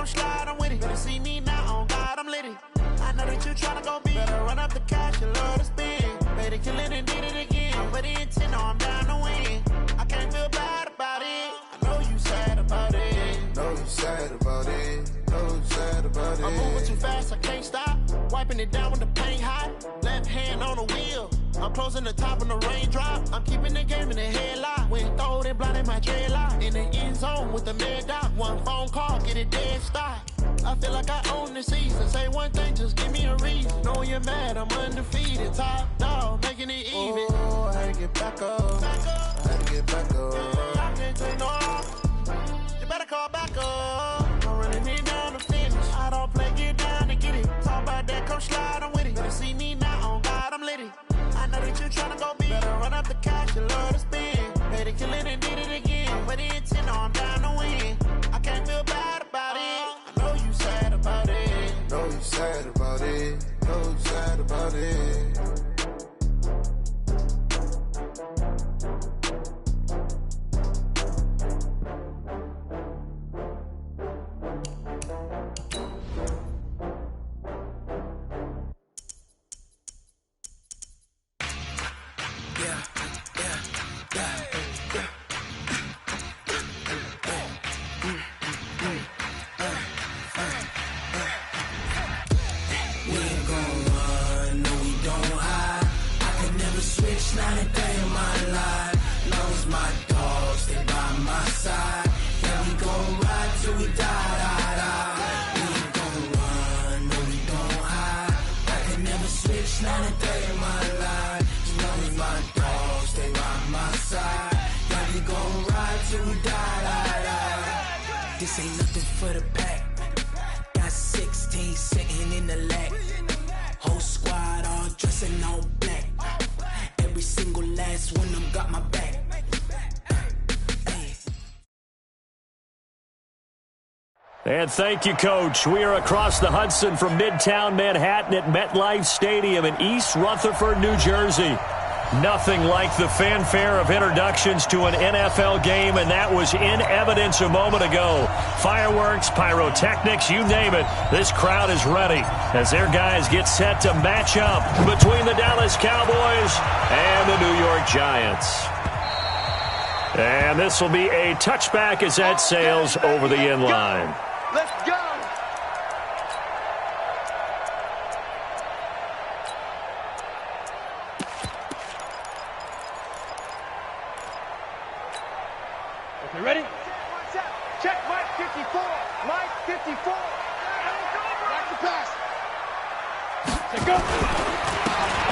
come slide, I'm with it. Better see me now, on God, I'm litty. I know that you tryna go big. Better run up the cash, you love to spend. Better kill it and did it again. I put in 10, no, I'm down to win. I can't feel bad about it. I know you sad about it. Know you sad about it. Know you sad about it. I'm moving too fast, I can't stop. Wiping it down when the paint hot. Left hand on the wheel. I'm closing the top when the raindrop. I'm keeping the game in the headlock. When throwed and blinded my dreadlock. In the end zone with the mad dot. One phone call, get it dead stop. I feel like I own the season. Say one thing, just give me a reason. Knowing you're mad, I'm undefeated. Top dog, making it even. Oh, I had to get back up. I had to get back up. I can't take no off. You better call back up. I'm running it down to finish. I don't play, get down to get it. Talk about that, come slide, I'm with it. Better see me now, on God, I'm litty. I know that you tryna go big. Better run up the cash, you love to spend. Better kill it and did it again. Put in 10, no, I'm down to win. I can't feel bad about it. I know you sad about it. Know you sad about it. Know you sad about it. Not a day in my life. Long as my dogs stay by my side. Yeah, we gon' ride till we die. We ain't gon' run, no, we don't hide. I can never switch, not a day in my life. As long as my dogs stay by my side. Yeah, we gon' ride till we die. This ain't nothing for the pack. Got 16 sitting in the lag. Whole squad all dressing all black. Every single last one of them got my back. And thank you, Coach. We are across the Hudson from Midtown Manhattan at MetLife Stadium in East Rutherford, New Jersey. Nothing like the fanfare of introductions to an NFL game, and that was in evidence a moment ago. Fireworks, pyrotechnics, you name it. This crowd is ready as their guys get set to match up between the Dallas Cowboys and the New York Giants. And this will be a touchback as that sails over the end line. Let's go! Okay, ready? Check Mike 54. Mike 54. Back to pass. Say go.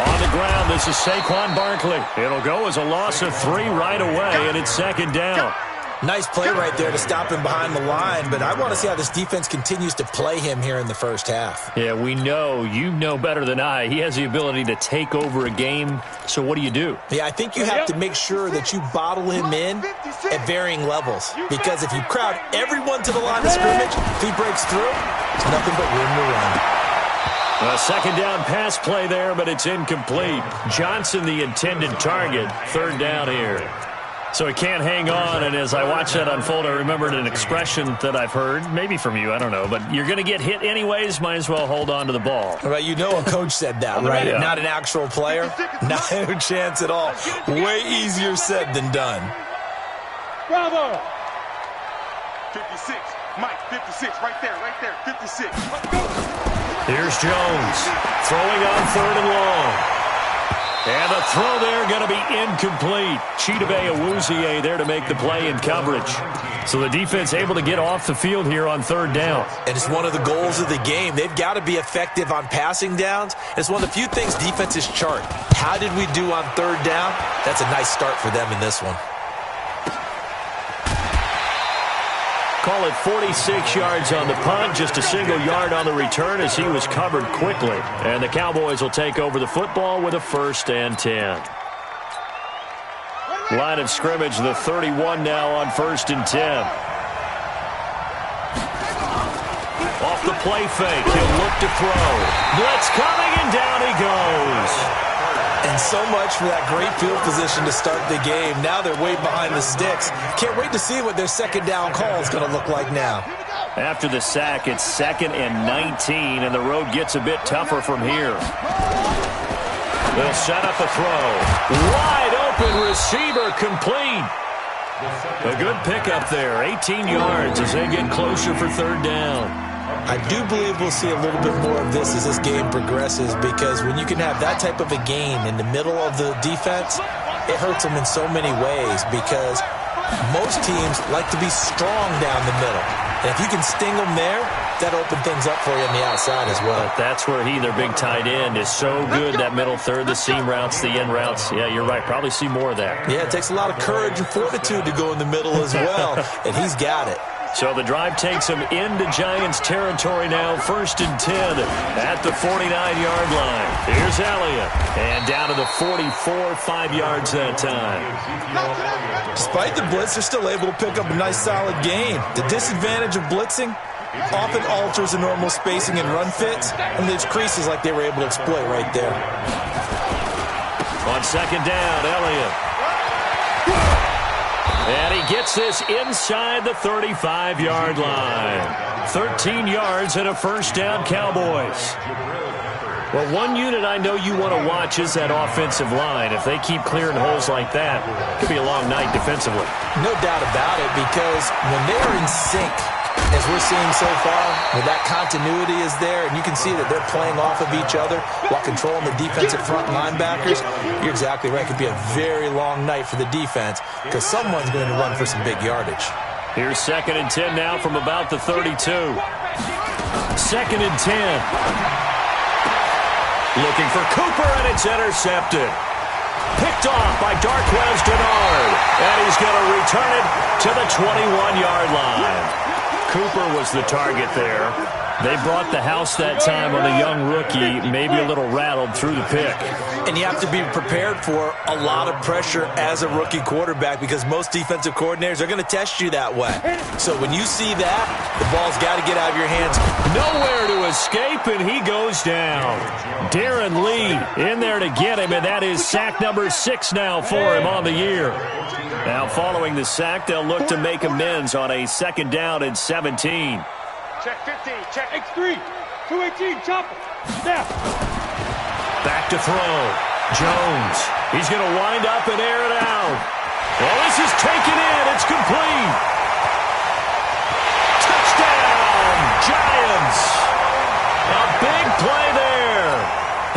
On the ground, this is Saquon Barkley. It'll go as a loss of 3 right away, and it's second down. Nice play right there to stop him behind the line, but I want to see how this defense continues to play him here in the first half. Yeah, we know. You know better than I. He has the ability to take over a game, so what do? Yeah, I think you have to make sure that you bottle him in at varying levels, because if you crowd everyone to the line of scrimmage, if he breaks through, it's nothing but room to run. A second down pass play there, but it's incomplete. Johnson, the intended target. Third down here. So he can't hang on, and as I watch that unfold, I remembered an expression that I've heard, maybe from you, I don't know, but you're going to get hit anyways, might as well hold on to the ball. Right, you know a coach said that, right? Yeah. Not an actual player. Not a chance at all. Way easier said than done. Bravo! 56. Mike, 56. Right there, 56. Let's go. Here's Jones throwing on 3rd and long. And the throw there going to be incomplete. Chidobe Awuzie there to make the play in coverage. So the defense able to get off the field here on 3rd down. And it's one of the goals of the game. They've got to be effective on passing downs. It's one of the few things defenses chart. How did we do on 3rd down? That's a nice start for them in this one. Call it 46 yards on the punt, just a single yard on the return as he was covered quickly. And the Cowboys will take over the football with a 1st and 10. Line of scrimmage, the 31 now on 1st and 10. Off the play fake, he'll look to throw. Blitz coming, and down he goes. And so much for that great field position to start the game. Now they're way behind the sticks. Can't wait to see what their second down call is going to look like now. After the sack, it's 2nd and 19, and the road gets a bit tougher from here. They'll set up a throw. Wide open receiver, complete. A good pickup there, 18 yards as they get closer for 3rd down. I do believe we'll see a little bit more of this as this game progresses, because when you can have that type of a gain in the middle of the defense, it hurts them in so many ways, because most teams like to be strong down the middle. And if you can sting them there, that opens things up for you on the outside as well. But that's where their big tight end, is so good, that middle third, the seam routes, the in routes. Yeah, you're right. Probably see more of that. Yeah, it takes a lot of courage and fortitude to go in the middle as well, and he's got it. So the drive takes him into Giants territory now, 1st and 10 at the 49-yard line. Here's Elliott, and down to the 44, 5 yards that time. Despite the blitz, they're still able to pick up a nice, solid gain. The disadvantage of blitzing often alters the normal spacing and run fits, and there's creases like they were able to exploit right there. On 2nd down, Elliott. And he gets this inside the 35-yard line. 13 yards and a 1st down, Cowboys. Well, one unit I know you want to watch is that offensive line. If they keep clearing holes like that, it could be a long night defensively. No doubt about it, because when they're in sync, as we're seeing so far, where that continuity is there, and you can see that they're playing off of each other while controlling the defensive front linebackers, you're exactly right. It could be a very long night for the defense, because someone's going to run for some big yardage. Here's 2nd and 10 now from about the 32. 2nd and 10. Looking for Cooper, and it's intercepted. Picked off by Darquez Denard, and he's going to return it to the 21-yard line. Cooper was the target there. They brought the house that time on the young rookie, maybe a little rattled through the pick. And you have to be prepared for a lot of pressure as a rookie quarterback, because most defensive coordinators are going to test you that way. So when you see that, the ball's got to get out of your hands. Nowhere to escape, and he goes down. Darren Lee in there to get him, and that is sack number 6 now for him on the year. Now following the sack, they'll look to make amends on a 2nd down and 17. Check 15, check X3, 218, chopper. Snap. Back to throw. Jones. He's going to wind up and air it out. Well, this is taken in. It's complete. Touchdown, Giants. A big play there.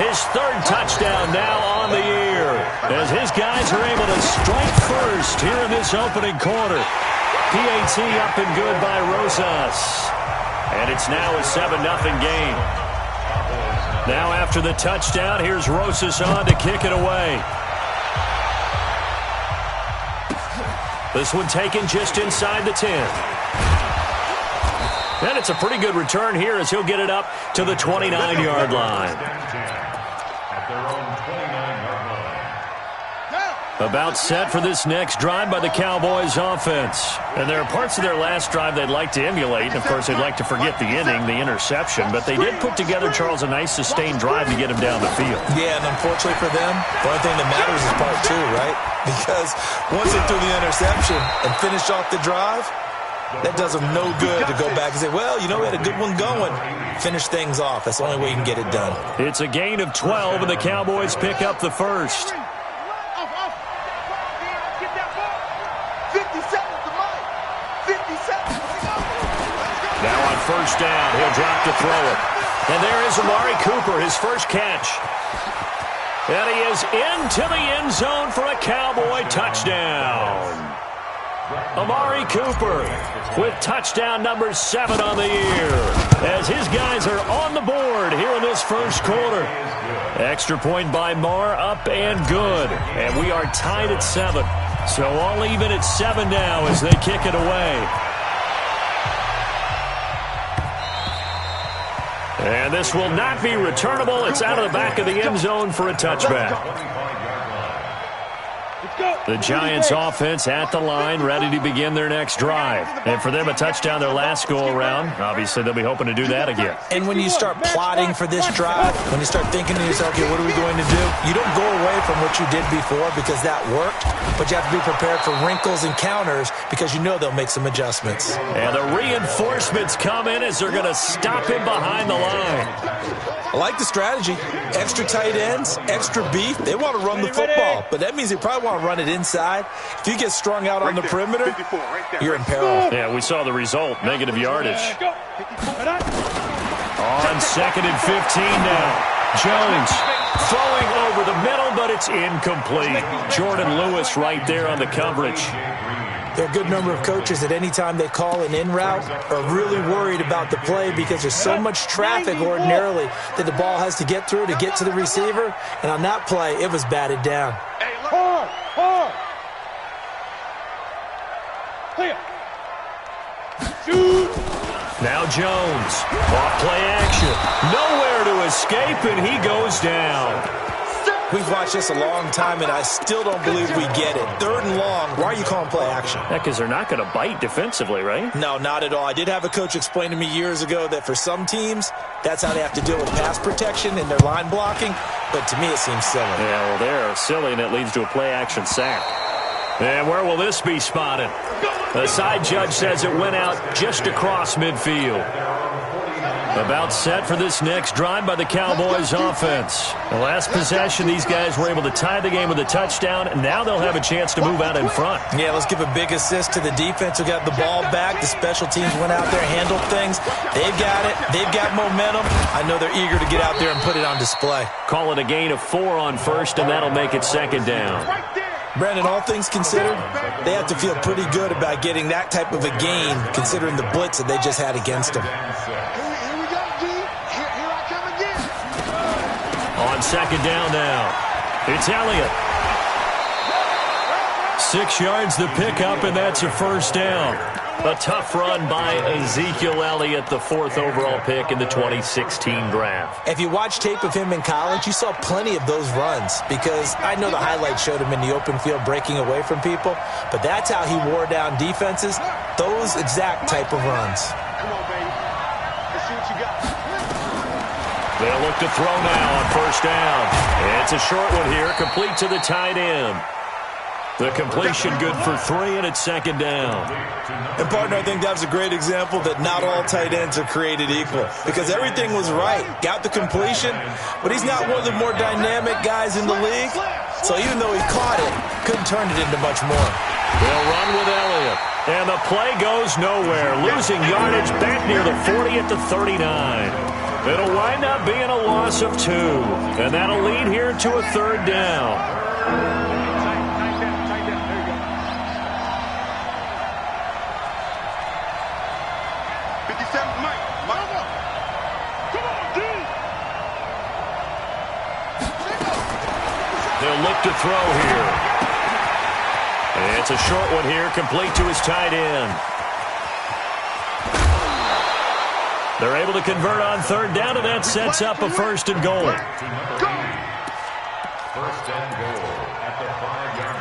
His 3rd touchdown now on the year, as his guys are able to strike first here in this opening quarter. PAT up and good by Rosas. And it's now a 7-0 game. Now after the touchdown, here's Rosas on to kick it away. This one taken just inside the 10. And it's a pretty good return here as he'll get it up to the 29-yard line. About set for this next drive by the Cowboys offense. And there are parts of their last drive they'd like to emulate. And, of course, they'd like to forget the inning, the interception. But they did put together, Charles, a nice sustained drive to get him down the field. Yeah, and unfortunately for them, the only thing that matters is part 2, right? Because once they threw the interception and finished off the drive, that does them no good to go back and say, well, you know, we had a good one going. Finish things off. That's the only way you can get it done. It's a gain of 12, and the Cowboys pick up the 1st. Now on 1st down, he'll drop to throw it. And there is Amari Cooper, his first catch. And he is into the end zone for a Cowboy touchdown. Amari Cooper with touchdown number 7 on the year, as his guys are on the board here in this first quarter. Extra point by Marr, up and good. And we are tied at 7. So all even at 7 now as they kick it away. And this will not be returnable. It's out of the back of the end zone for a touchback. Let's go. The Giants offense at the line, ready to begin their next drive. And for them, a touchdown their last go-around. Obviously, they'll be hoping to do that again. And when you start plotting for this drive, when you start thinking to yourself, okay, what are we going to do? You don't go away from what you did before because that worked, but you have to be prepared for wrinkles and counters because you know they'll make some adjustments. And the reinforcements come in as they're going to stop him behind the line. I like the strategy. Extra tight ends, extra beef. They want to run the football, but that means they probably want to run it inside. If you get strung out on the perimeter, you're in peril. Yeah, we saw the result, negative yardage. On 2nd and 15 now. Jones throwing over the middle, but it's incomplete. Jordan Lewis right there on the coverage. There are a good number of coaches at any time they call an in route are really worried about the play because there's so much traffic ordinarily that the ball has to get through to get to the receiver. And on that play, it was batted down. Hard. Clear. Shoot. Now Jones, off play action. Nowhere to escape, and he goes down. We've watched this a long time, and I still don't believe we get it. 3rd and long, why are you calling play action? Yeah, because they're not going to bite defensively, right? No, not at all. I did have a coach explain to me years ago that for some teams, that's how they have to deal with pass protection and their line blocking, but to me it seems silly. Yeah, well, they're silly, and it leads to a play action sack. And where will this be spotted? The side judge says it went out just across midfield. About set for this next drive by the Cowboys offense. The last possession, these guys were able to tie the game with a touchdown, and now they'll have a chance to move out in front. Yeah, let's give a big assist to the defense who got the ball back. The special teams went out there, handled things. They've got it. They've got momentum. I know they're eager to get out there and put it on display. Call it a gain of 4 on first, and that'll make it 2nd down. Brandon, all things considered, they have to feel pretty good about getting that type of a gain considering the blitz that they just had against them. On 2nd down now, it's Elliott. 6 yards the pickup, and that's a 1st down. A tough run by Ezekiel Elliott, the 4th overall pick in the 2016 draft. If you watch tape of him in college, you saw plenty of those runs because I know the highlights showed him in the open field breaking away from people, but that's how he wore down defenses, those exact type of runs. Come on, baby. Let's see what you got. They'll look to throw now on 1st down. It's a short one here, complete to the tight end. The completion good for 3, and it's 2nd down. And, partner, I think that was a great example that not all tight ends are created equal because everything was right. Got the completion, but he's not one of the more dynamic guys in the league. So even though he caught it, couldn't turn it into much more. They'll run with Elliott. And the play goes nowhere, losing yardage back near the 40 at the 39. It'll wind up being a loss of 2, and that'll lead here to a 3rd down. They'll look to throw here. And it's a short one here, complete to his tight end. They're able to convert on 3rd down, and that sets up a 1st and goal. 1st and goal at the 5-yard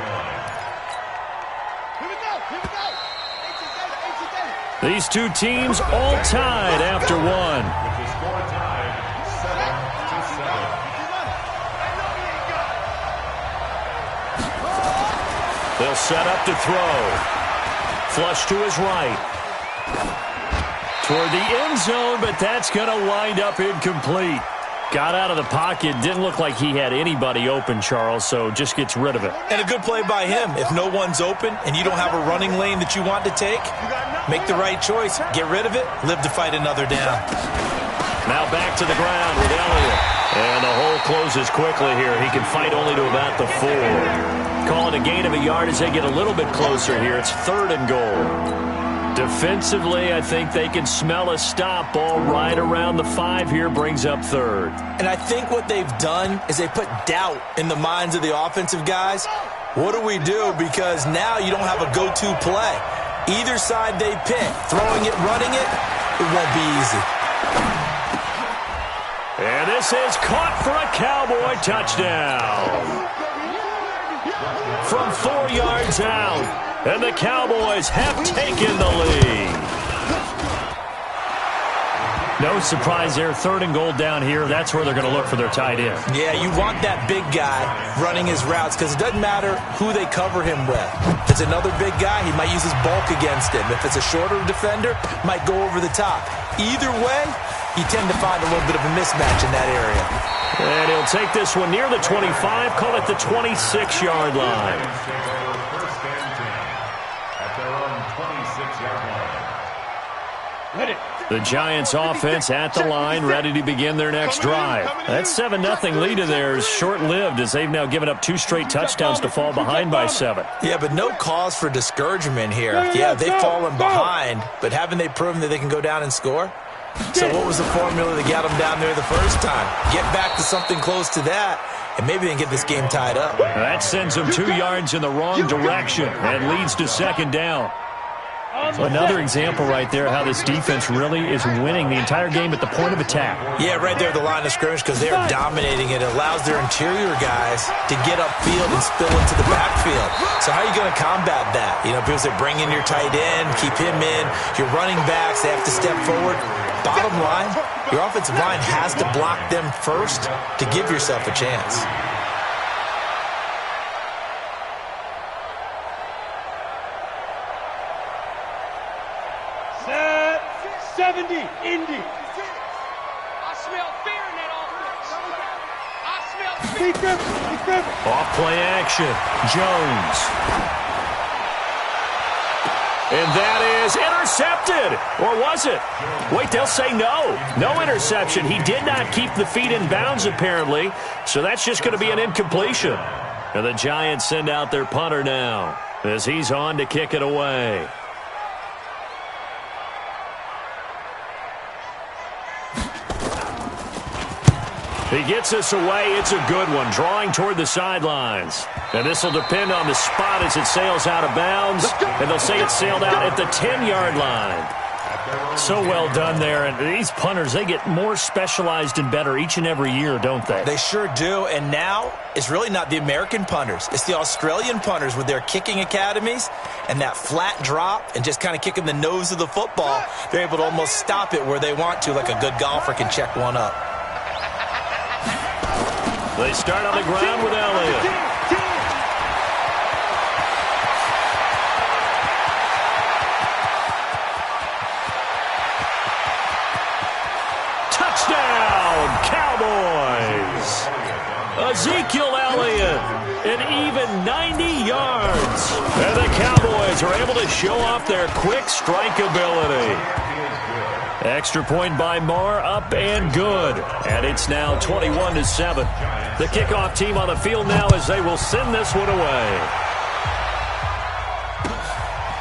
line. These two teams all tied after 1. With the score tied 7-7. They'll set up to throw. Flush to his right. Toward the end zone, but that's going to wind up incomplete. Got out of the pocket. Didn't look like he had anybody open, Charles, so just gets rid of it. And a good play by him. If no one's open and you don't have a running lane that you want to take, make the right choice. Get rid of it. Live to fight another down. Now back to the ground with Elliott. And the hole closes quickly here. He can fight only to about the 4. Call it a gain of a yard as they get a little bit closer here. It's 3rd and goal. Defensively, I think they can smell a stop. Ball right around the 5 here, brings up 3rd. And I think what they've done is they put doubt in the minds of the offensive guys. What do we do? Because now you don't have a go-to play. Either side they pick, throwing it, running it, it won't be easy. And this is caught for a Cowboy touchdown. from 4 yards out. And the Cowboys have taken the lead. No surprise there. 3rd and goal down here. That's where they're going to look for their tight end. Yeah, you want that big guy running his routes because it doesn't matter who they cover him with. If it's another big guy, he might use his bulk against him. If it's a shorter defender, might go over the top. Either way, you tend to find a little bit of a mismatch in that area. And he'll take this one near the 25, call it the 26-yard line. First and 10 at their own 26-yard line. Hit it. The Giants offense at the line, ready to begin their next drive. That 7-0 lead of theirs short-lived as they've now given up 2 straight touchdowns to fall behind by 7. Yeah, but no cause for discouragement here. Yeah, they've fallen behind, but haven't they proven that they can go down and score? So what was the formula that got them down there the first time? Get back to something close to that, and maybe they can get this game tied up. That sends them 2 yards in the wrong direction and leads to 2nd down. So another example right there how this defense really is winning the entire game at the point of attack. Yeah, right there at the line of scrimmage because they are dominating it. It allows their interior guys to get upfield and spill into the backfield. So how are you going to combat that? You know, because they bring in your tight end, keep him in. Your running backs, they have to step forward. Bottom line, your offensive line has to block them first to give yourself a chance. Set 70, Indy. I smell fear in that offense. I smell fear. Be careful. Off play action, Jones. And that is intercepted. Or was it? Wait, they'll say no. No interception. He did not keep the feet in bounds, apparently. So that's just going to be an incompletion. And the Giants send out their punter now as he's on to kick it away. He gets this away. It's a good one, drawing toward the sidelines. And this will depend on the spot as it sails out of bounds. And they'll say it sailed out at the 10-yard line. So well done there. And these punters, they get more specialized and better each and every year, don't they? They sure do. And now it's really not the American punters. It's the Australian punters with their kicking academies and that flat drop and just kind of kicking the nose of the football. They're able to almost stop it where they want to, like a good golfer can check one up. They start on the ground with Elliott. Touchdown, Cowboys! Ezekiel Elliott, an even 90 yards. And the Cowboys are able to show off their quick strike ability. Extra point by Marr, up and good. And it's now 21-7. The kickoff team on the field now as they will send this one away.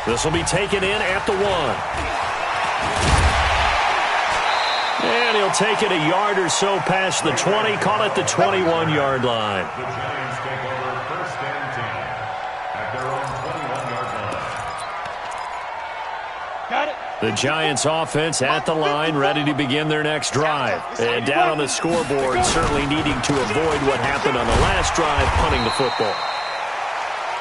This will be taken in at the 1. And he'll take it a yard or so past the 20, call it the 21-yard line. The Giants take over 1st and 10 at their own 21-yard line. Got it. The Giants offense at the line, ready to begin their next drive. And down on the scoreboard, certainly needing to avoid what happened on the last drive, punting the football.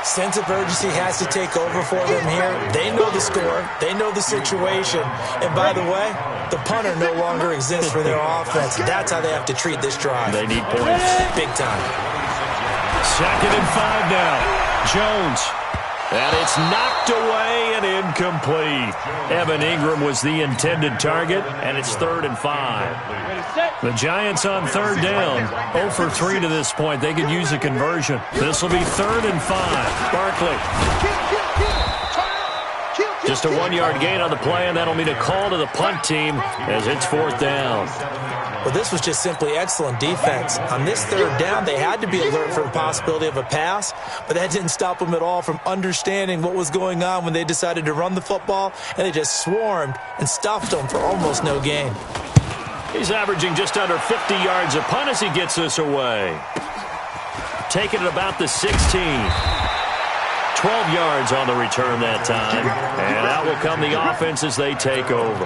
Sense of urgency has to take over for them here. They know the score. They know the situation. And by the way, the punter no longer exists for their offense. That's how they have to treat this drive. They need points. Big time. 2nd and 5 now. Jones. And it's knocked away and incomplete. Evan Ingram was the intended target, and it's 3rd and 5. The Giants on 3rd down. 0 for 3 to this point. They could use a conversion. This will be 3rd and 5. Barkley. Just a 1-yard gain on the play, and that'll mean a call to the punt team as it's 4th down. Well, this was just simply excellent defense. On this 3rd down, they had to be alert for the possibility of a pass, but that didn't stop them at all from understanding what was going on when they decided to run the football, and they just swarmed and stuffed them for almost no gain. He's averaging just under 50 yards a punt as he gets this away. Taking it about the 16. 12 yards on the return that time. And out will come the offense as they take over.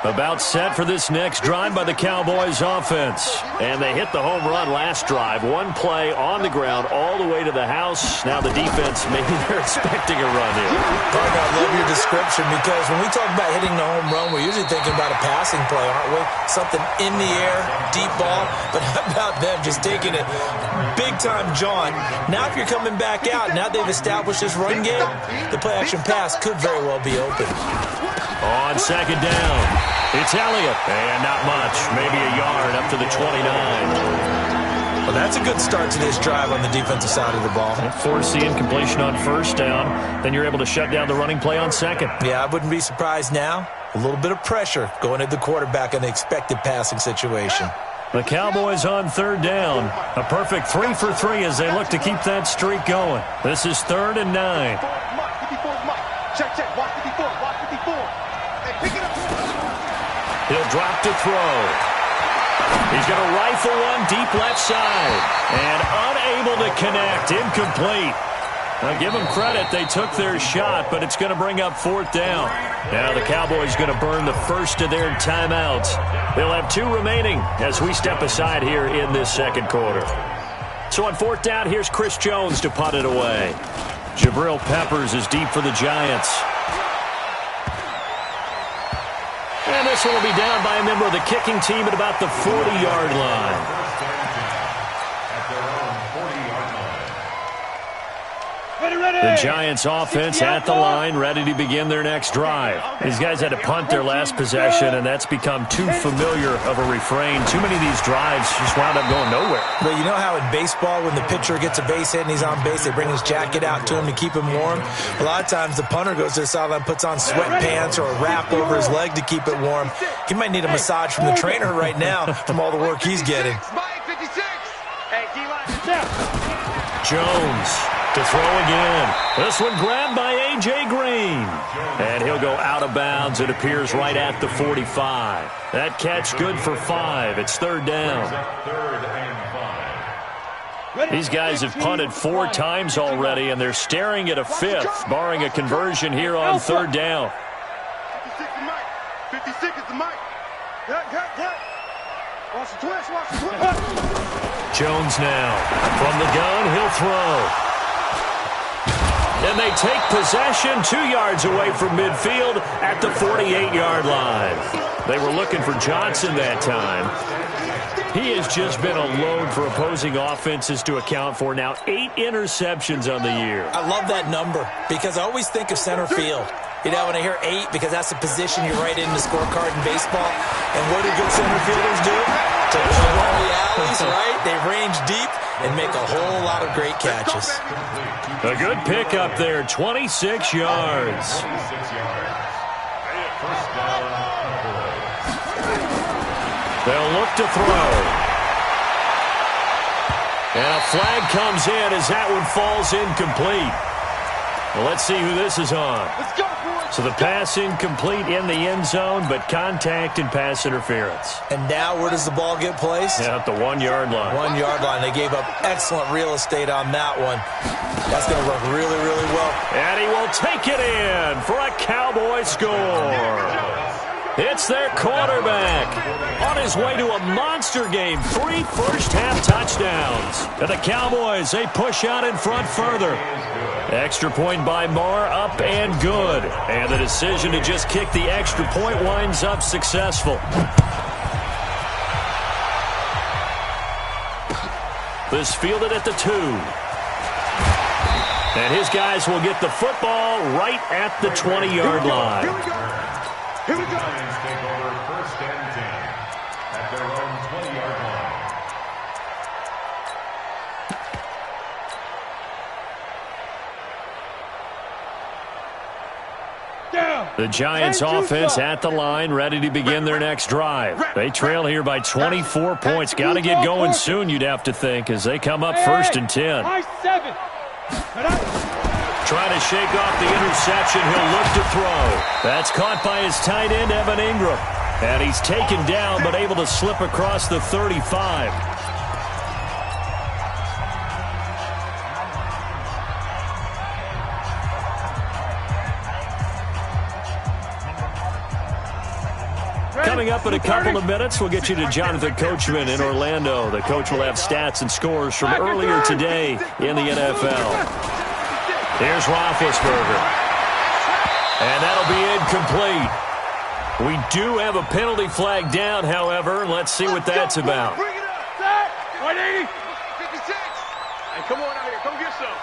About set for this next drive by the Cowboys offense. And they hit the home run last drive. One play on the ground all the way to the house. Now the defense, maybe they're expecting a run here. Parker, I love your description because when we talk about hitting the home run, we're usually thinking about a passing play, aren't we? Something in the air, deep ball. But how about them just taking it big-time jaunt? Now if you're coming back out, now they've established this run game, the play-action pass could very well be open. On second down, it's Elliott. And not much, maybe a yard up to the 29. Well, that's a good start to this drive on the defensive side of the ball. Force the incompletion on first down. Then you're able to shut down the running play on second. Yeah, I wouldn't be surprised now. A little bit of pressure going at the quarterback in the expected passing situation. The Cowboys on third down. A perfect 3 for 3 as they look to keep that streak going. This is 3rd and 9. Check, watch 54, watch 54. Hey, pick it up. He'll drop to throw. He's going to rifle one deep left side. And unable to connect. Incomplete. Now, give them credit. They took their shot, but it's going to bring up 4th down. Now the Cowboys going to burn the first of their timeouts. They'll have 2 remaining as we step aside here in this second quarter. So on 4th down, here's Chris Jones to punt it away. Jabril Peppers is deep for the Giants. And this one will be down by a member of the kicking team at about the 40-yard line. The Giants offense at the line, ready to begin their next drive. These guys had to punt their last possession, and that's become too familiar of a refrain. Too many of these drives just wound up going nowhere. But you know how in baseball, when the pitcher gets a base hit and he's on base, they bring his jacket out to him to keep him warm? A lot of times the punter goes to the sideline, puts on sweatpants or a wrap over his leg to keep it warm. He might need a massage from the trainer right now from all the work he's getting. Jones to throw again. This one grabbed by A.J. Green. And he'll go out of bounds. It appears right at the 45. That catch good for 5. It's 3rd down. These guys have punted 4 times already, and they're staring at a 5th, barring a conversion here on 3rd down. 56 is the mic. Watch the twist, watch the twist. Jones now. From the gun, he'll throw. And they take possession 2 yards away from midfield at the 48-yard line. They were looking for Johnson that time. He has just been a load for opposing offenses to account for. Now 8 interceptions on the year. I love that number because I always think of center field. You know, when I hear 8, because that's the position you write in the scorecard in baseball. And what do good center fielders do? To run the alleys, right? They range deep and make a whole lot of great catches. A good pick up there, 26 yards. They'll look to throw. And a flag comes in as that one falls incomplete. Well, let's see who this is on. So the pass incomplete in the end zone, but contact and pass interference. And now where does the ball get placed? Yeah, at the 1-yard line. 1-yard line. They gave up excellent real estate on that one. That's going to work really, really well. And he will take it in for a Cowboy score. It's their quarterback on his way to a monster game. 3 first-half touchdowns. And the Cowboys, they push out in front further. Extra point by Marr, up and good. And the decision to just kick the extra point winds up successful. This fielded at the 2. And his guys will get the football right at the 20-yard line. Here we go. Lions take over 1st and 10 at their own 20-yard line. The Giants offense at the line, ready to begin their next drive. They trail here by 24 points. Got to get going soon, you'd have to think, as they come up 1st and 10. Trying to shake off the interception. He'll look to throw. That's caught by his tight end, Evan Ingram. And he's taken down, but able to slip across the 35. Coming up in a couple of minutes, we'll get you to Jonathan Coachman in Orlando. The coach will have stats and scores from earlier today in the NFL. Here's Roethlisberger. And that'll be incomplete. We do have a penalty flag down, however. Let's see what that's about. Bring it up. 180. 56. Hey, come on out here. Come get some.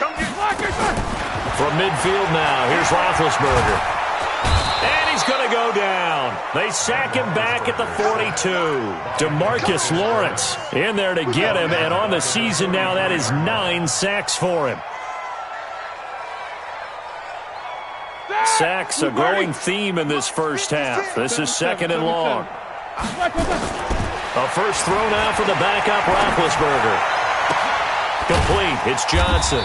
Come get From midfield now, here's Roethlisberger. And he's going to go down. They sack him back at the 42. DeMarcus Lawrence in there to get him, and on the season now, that is 9 sacks for him. Sacks, a growing theme in this first half. This is 2nd and long. A first throw now for the backup Roethlisberger. Complete. It's Johnson.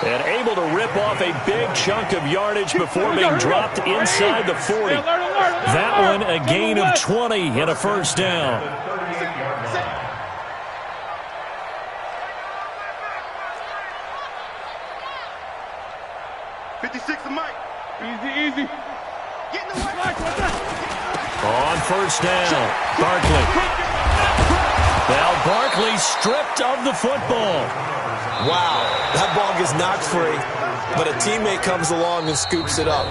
And able to rip off a big chunk of yardage before being dropped inside the 40. That one a gain of 20 and a first down. Easy. On first down, Barkley. Now Barkley stripped of the football. Wow, that ball gets knocked free, but a teammate comes along and scoops it up.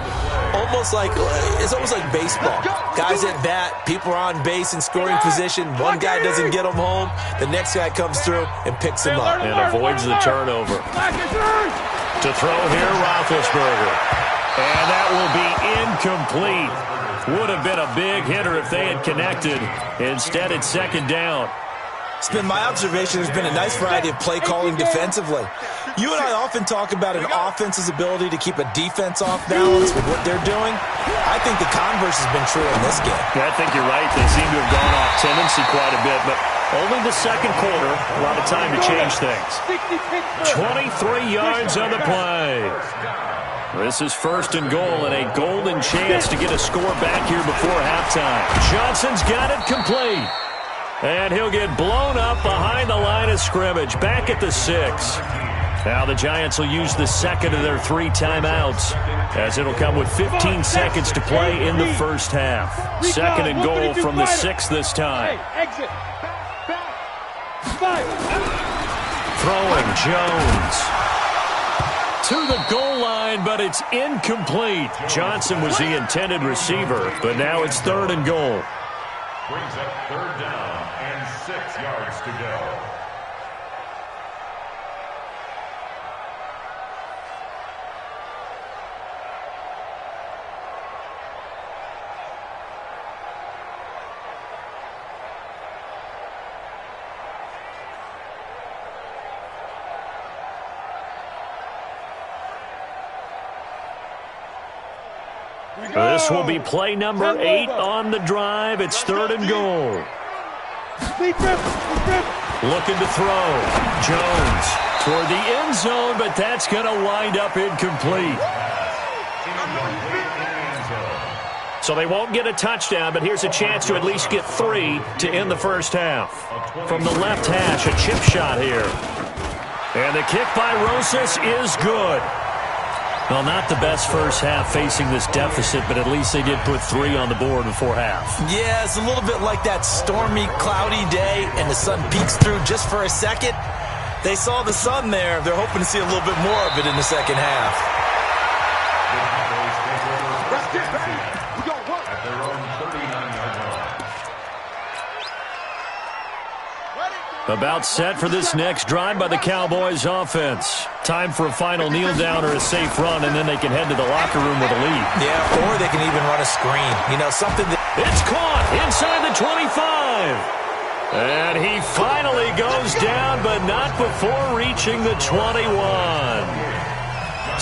It's almost like baseball. Guys at bat, people are on base in scoring position. One guy doesn't get him home. The next guy comes through and picks him up. And avoids the turnover. To throw here, Roethlisberger. And that will be incomplete. Would have been a big hitter if they had connected. Instead, it's 2nd down. It's been my observation there's been a nice variety of play calling defensively. You and I often talk about an offense's ability to keep a defense off balance with what they're doing. I think the converse has been true in this game. Yeah, I think you're right. They seem to have gone off tendency quite a bit, but only the second quarter, a lot of time to change things. 23 yards on the play. This is 1st and goal, and a golden chance to get a score back here before halftime. Johnson's got it complete. And he'll get blown up behind the line of scrimmage, back at the 6. Now the Giants will use the second of their 3 timeouts, as it'll come with 15 seconds to play in the first half. 2nd and goal from the 6 this time. Exit. Throwing Jones to the goal line, but it's incomplete. Johnson was the intended receiver, but now it's 3rd and goal. Brings up 3rd down and 6 yards to go. This will be play number 8 on the drive. It's 3rd and goal. Looking to throw. Jones toward the end zone, but that's going to wind up incomplete. So they won't get a touchdown, but here's a chance to at least get 3 to end the first half. From the left hash, a chip shot here. And the kick by Rosas is good. Well, not the best first half facing this deficit, but at least they did put 3 on the board before half. Yeah, it's a little bit like that stormy, cloudy day, and the sun peeks through just for a second. They saw the sun there. They're hoping to see a little bit more of it in the second half. At their own 39-yard line. About set for this next drive by the Cowboys offense. Time for a final kneel down or a safe run, and then they can head to the locker room with a lead. Yeah, or they can even run a screen. You know, something that... It's caught inside the 25. And he finally goes down, but not before reaching the 21.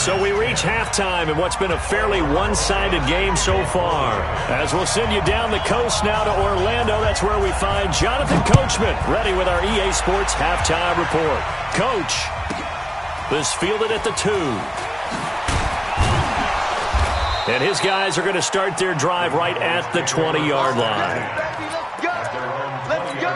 So we reach halftime in what's been a fairly one-sided game so far. As we'll send you down the coast now to Orlando, that's where we find Jonathan Coachman, ready with our EA Sports halftime report. Coach, this fielded at the 2. And his guys are going to start their drive right at the 20-yard line. Let's go.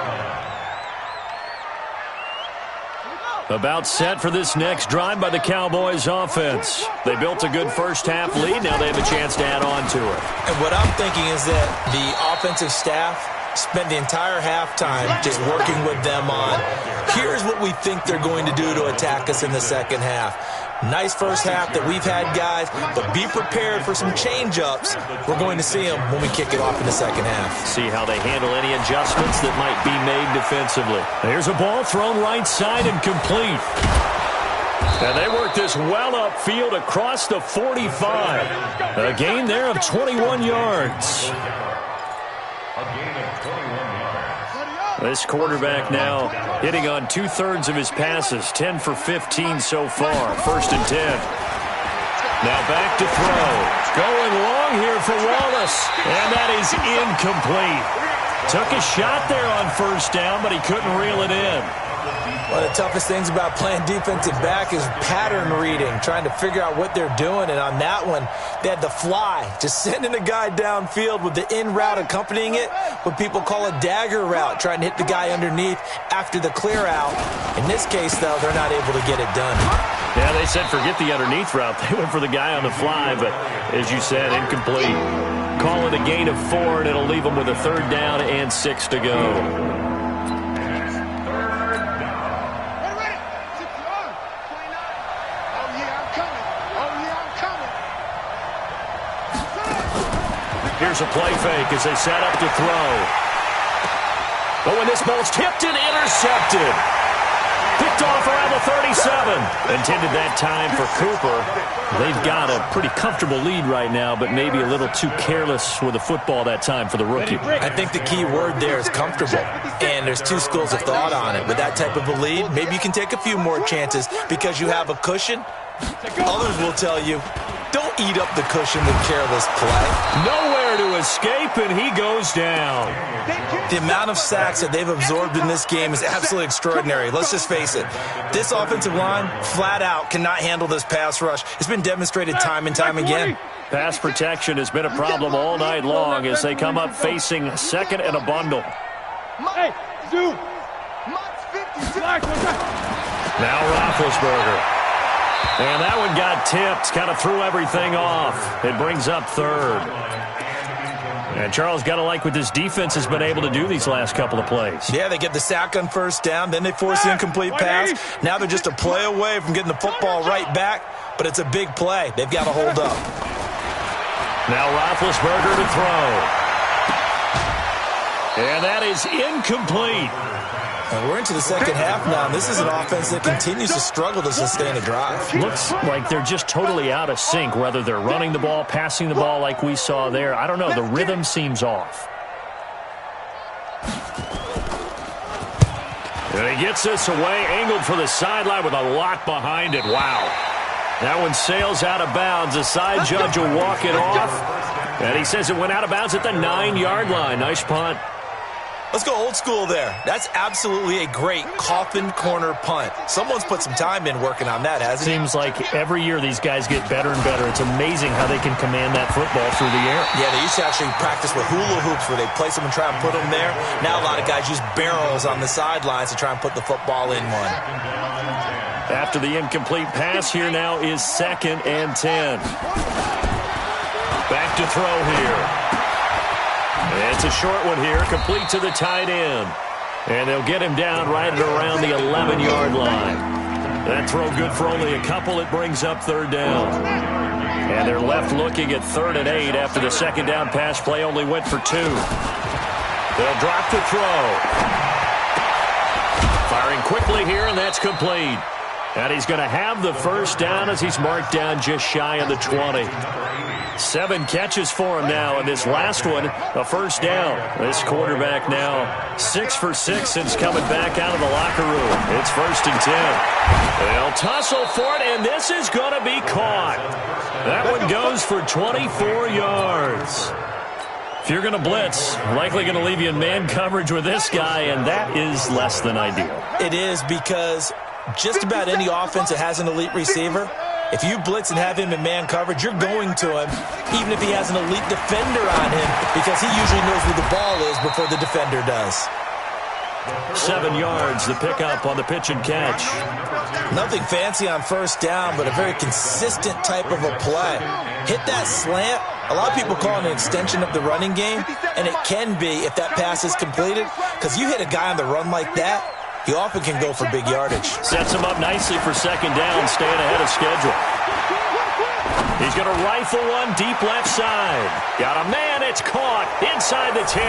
About set for this next drive by the Cowboys offense. They built a good first-half lead. Now they have a chance to add on to it. And what I'm thinking is that the offensive staff spent the entire halftime just working with them on, here's what we think they're going to do to attack us in the second half. Nice first half that we've had, guys, but be prepared for some change-ups. We're going to see them when we kick it off in the second half. See how they handle any adjustments that might be made defensively. Here's a ball thrown right side and complete. And they work this well upfield across the 45. A gain there of 21 yards. A gain of 21 yards. This quarterback now hitting on 2/3 of his passes, 10 for 15 so far, 1st and 10. Now back to throw. Going long here for Wallace, and that is incomplete. Took a shot there on first down, but he couldn't reel it in. One of the toughest things about playing defensive back is pattern reading, trying to figure out what they're doing. And on that one, they had the fly, just sending a guy downfield with the in route accompanying it, what people call a dagger route, trying to hit the guy underneath after the clear out. In this case, though, they're not able to get it done. Yeah, they said forget the underneath route. They went for the guy on the fly, but as you said, incomplete. Call it a gain of 4, and it'll leave them with a 3rd down and 6 to go. Here's a play fake as they set up to throw. But when this ball's tipped and intercepted. Picked off around the 37. Intended that time for Cooper. They've got a pretty comfortable lead right now, but maybe a little too careless with the football that time for the rookie. I think the key word there is comfortable. And there's two schools of thought on it. With that type of a lead, maybe you can take a few more chances because you have a cushion. Others will tell you, don't eat up the cushion with careless play. Nowhere to escape, and he goes down. The amount of sacks that they've absorbed in this game is absolutely extraordinary. Let's just face it. This offensive line, flat out, cannot handle this pass rush. It's been demonstrated time and time again. Pass protection has been a problem all night long as they come up facing second and a bundle. Hey, Zoo. Now Roethlisberger. And that one got tipped, kind of threw everything off. It brings up 3rd. And Charles, got to like what this defense has been able to do these last couple of plays. Yeah, they get the sack on first down, then they force the incomplete pass. Now they're just a play away from getting the football right back, but it's a big play. They've got to hold up. Now Roethlisberger to throw. And that is incomplete. And we're into the second half now, and this is an offense that continues to struggle to sustain a drive. Looks like they're just totally out of sync, whether they're running the ball, passing the ball like we saw there. I don't know. The rhythm seems off. And he gets this away, angled for the sideline with a lot behind it. Wow. That one sails out of bounds. The side judge will walk it off. And he says it went out of bounds at the 9-yard line. Nice punt. Let's go old school there. That's absolutely a great coffin corner punt. Someone's put some time in working on that, hasn't it? Seems like every year these guys get better and better. It's amazing how they can command that football through the air. Yeah, they used to actually practice with hula hoops where they place them and try and put them there. Now a lot of guys use barrels on the sidelines to try and put the football in one. After the incomplete pass, here now is 2nd and 10. Back to throw here. It's a short one here, complete to the tight end. And they'll get him down right at around the 11-yard line. That throw good for only a couple. It brings up 3rd down. And they're left looking at 3rd and 8 after the second down pass play only went for 2. They'll drop the throw. Firing quickly here, and that's complete. And he's going to have the first down as he's marked down just shy of the 20. 7 catches for him now, and this last one, a first down. This quarterback now 6 for 6 since coming back out of the locker room. It's 1st and 10. They'll tussle for it, and this is going to be caught. That one goes for 24 yards. If you're going to blitz, likely going to leave you in man coverage with this guy, and that is less than ideal. It is, because just about any offense that has an elite receiver, if you blitz and have him in man coverage, you're going to him, even if he has an elite defender on him, because he usually knows where the ball is before the defender does. 7 yards, the pickup on the pitch and catch. Nothing fancy on first down, but a very consistent type of a play. Hit that slant. A lot of people call it an extension of the running game, and it can be if that pass is completed, because you hit a guy on the run like that, he often can go for big yardage. Sets him up nicely for second down, staying ahead of schedule. He's going to rifle one deep left side. Got a man, it's caught inside the 10.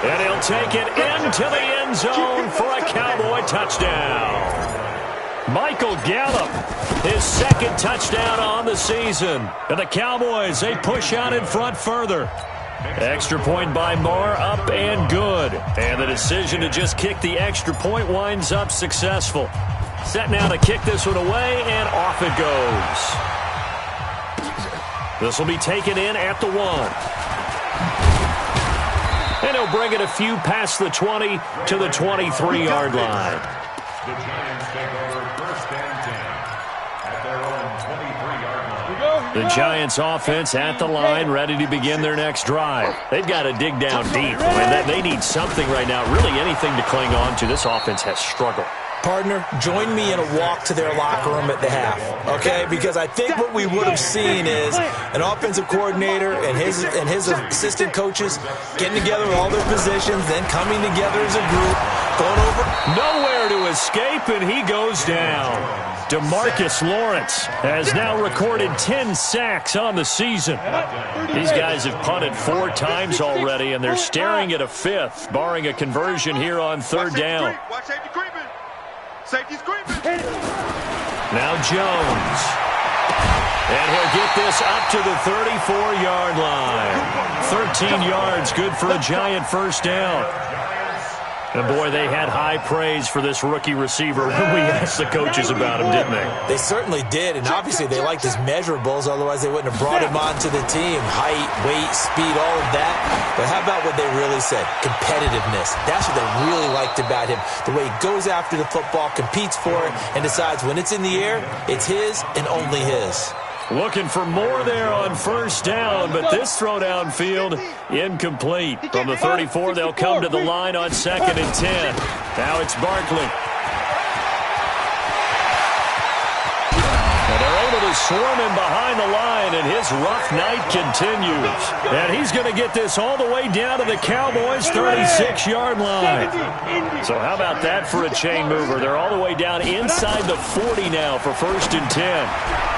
And he'll take it into the end zone for a Cowboy touchdown. Michael Gallup, his second touchdown on the season. And the Cowboys, they push out in front further. Extra point by Marr, up and good. And the decision to just kick the extra point winds up successful. Set now to kick this one away, and off it goes. This will be taken in at the 1. And he'll bring it a few past the 20 to the 23-yard line. The Giants take over first and 10 at their own 23-yard line. The Giants offense at the line, ready to begin their next drive. They've got to dig down deep. They need something right now, really anything to cling on to. This offense has struggled. Partner, join me in a walk to their locker room at the half, okay? Because I think what we would have seen is an offensive coordinator and his assistant coaches getting together with all their positions, then coming together as a group, going over. Nowhere to escape, and he goes down. DeMarcus Lawrence has now recorded 10 sacks on the season. These guys have punted 4 times already, and they're staring at a 5th, barring a conversion here on third down. Safety's creeping. Now Jones. And he'll get this up to the 34-yard line. 13 yards, good for a Giant first down. And, boy, they had high praise for this rookie receiver when we asked the coaches about him, didn't they? They certainly did, and obviously they liked his measurables, otherwise they wouldn't have brought him onto the team. Height, weight, speed, all of that. But how about what they really said? Competitiveness. That's what they really liked about him. The way he goes after the football, competes for it, and decides when it's in the air, it's his and only his. Looking for more there on first down, but this throw downfield incomplete. From the 34, they'll come to the line on 2nd and 10. Now it's Barkley. And they're able to swarm him behind the line, and his rough night continues. And he's going to get this all the way down to the Cowboys' 36-yard line. So how about that for a chain mover? They're all the way down inside the 40 now for 1st and 10.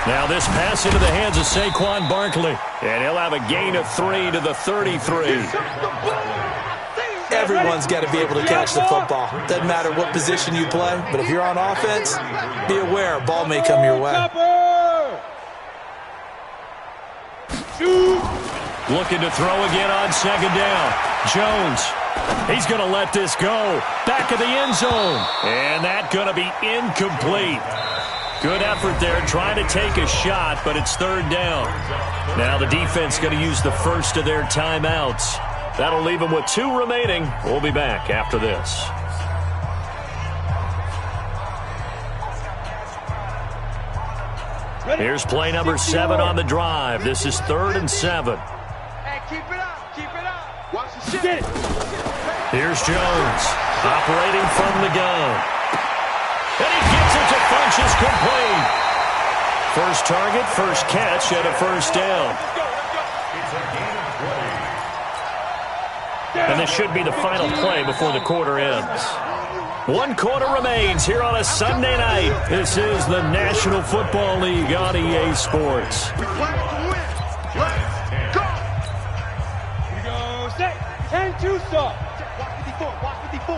Now this pass into the hands of Saquon Barkley. And he'll have a gain of 3 to the 33. Everyone's got to be able to catch the football. Doesn't matter what position you play, but if you're on offense, be aware a ball may come your way. Looking to throw again on 2nd down. Jones. He's going to let this go. Back of the end zone. And that's going to be incomplete. Good effort there, trying to take a shot, but it's 3rd down. Now the defense going to use the first of their timeouts. That'll leave them with 2 remaining. We'll be back after this. Here's play number 7 on the drive. This is 3rd and 7. Hey, keep it up. Keep it up. Watch the shit. Here's Jones, operating from the gun. And he gets it to Funchess complete. First target, first catch, and a first down. And this should be the final play before the quarter ends. 1 quarter remains here on a Sunday night. This is the National Football League on EA Sports. We play to win. Let's go. Here we go. Set. And 2 stop. Watch 54. Watch 54.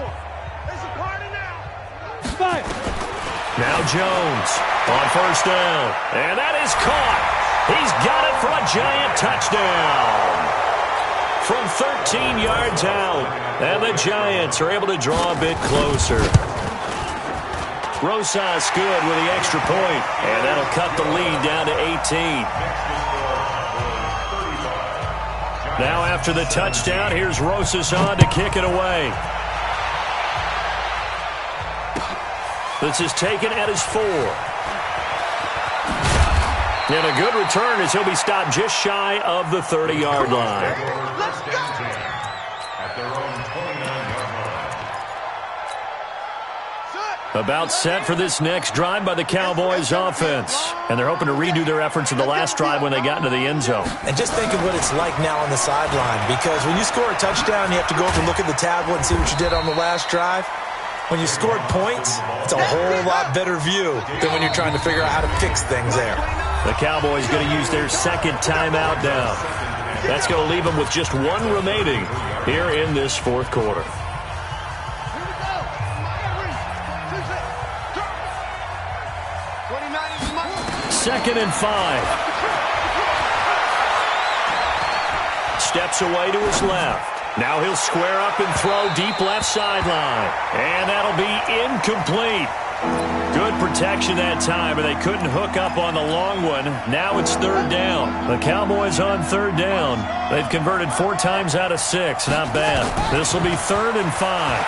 There's a party now. 5. Now Jones on first down. And that is caught. He's got it for a Giant touchdown. From 13 yards out. And the Giants are able to draw a bit closer. Rosas good with the extra point. And that'll cut the lead down to 18. Now after the touchdown, here's Rosas on to kick it away. This is taken at his 4. And a good return as he'll be stopped just shy of the 30-yard line. Let's go. At their own 29-yard line. About set for this next drive by the Cowboys offense. And they're hoping to redo their efforts in the last drive when they got into the end zone. And just think of what it's like now on the sideline, because when you score a touchdown, you have to go over and look at the tablet and see what you did on the last drive. When you scored points, it's a whole lot better view than when you're trying to figure out how to fix things there. The Cowboys going to use their second timeout now. That's going to leave them with just one remaining here in this fourth quarter. Second and 5. Steps away to his left. Now he'll square up and throw deep left sideline. And that'll be incomplete. Good protection that time, and they couldn't hook up on the long one. Now it's third down. The Cowboys on third down. They've converted 4 times out of 6. Not bad. This will be 3rd and 5.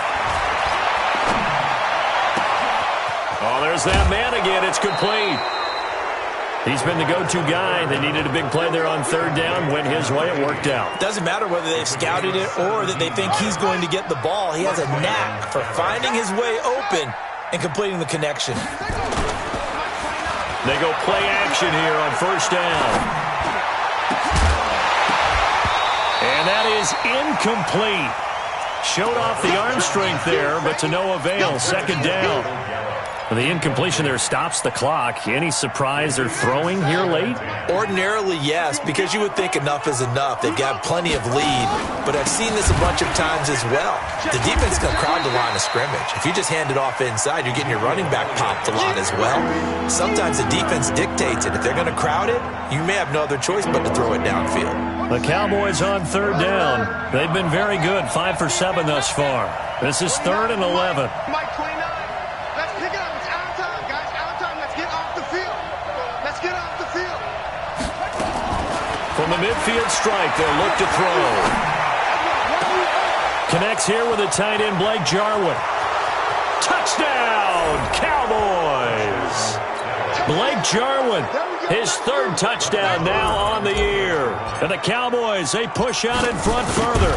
Oh, there's that man again. It's complete. He's been the go-to guy. They needed a big play there on third down. Went his way. It worked out. Doesn't matter whether they've scouted it or that they think he's going to get the ball. He has a knack for finding his way open and completing the connection. They go play action here on first down. And that is incomplete. Showed off the arm strength there, but to no avail. Second down. The incompletion there stops the clock. Any surprise they're throwing here late? Ordinarily, yes, because you would think enough is enough. They've got plenty of lead, but I've seen this a bunch of times as well. The defense can crowd the line of scrimmage. If you just hand it off inside, you're getting your running back popped a lot as well. Sometimes the defense dictates it. If they're going to crowd it, you may have no other choice but to throw it downfield. The Cowboys on third down. They've been very good, 5 for 7 thus far. This is 3rd and 11. From the midfield strike, they'll look to throw. Connects here with a tight end, Blake Jarwin. Touchdown, Cowboys! Blake Jarwin, his 3rd touchdown now on the year. And the Cowboys, they push out in front further.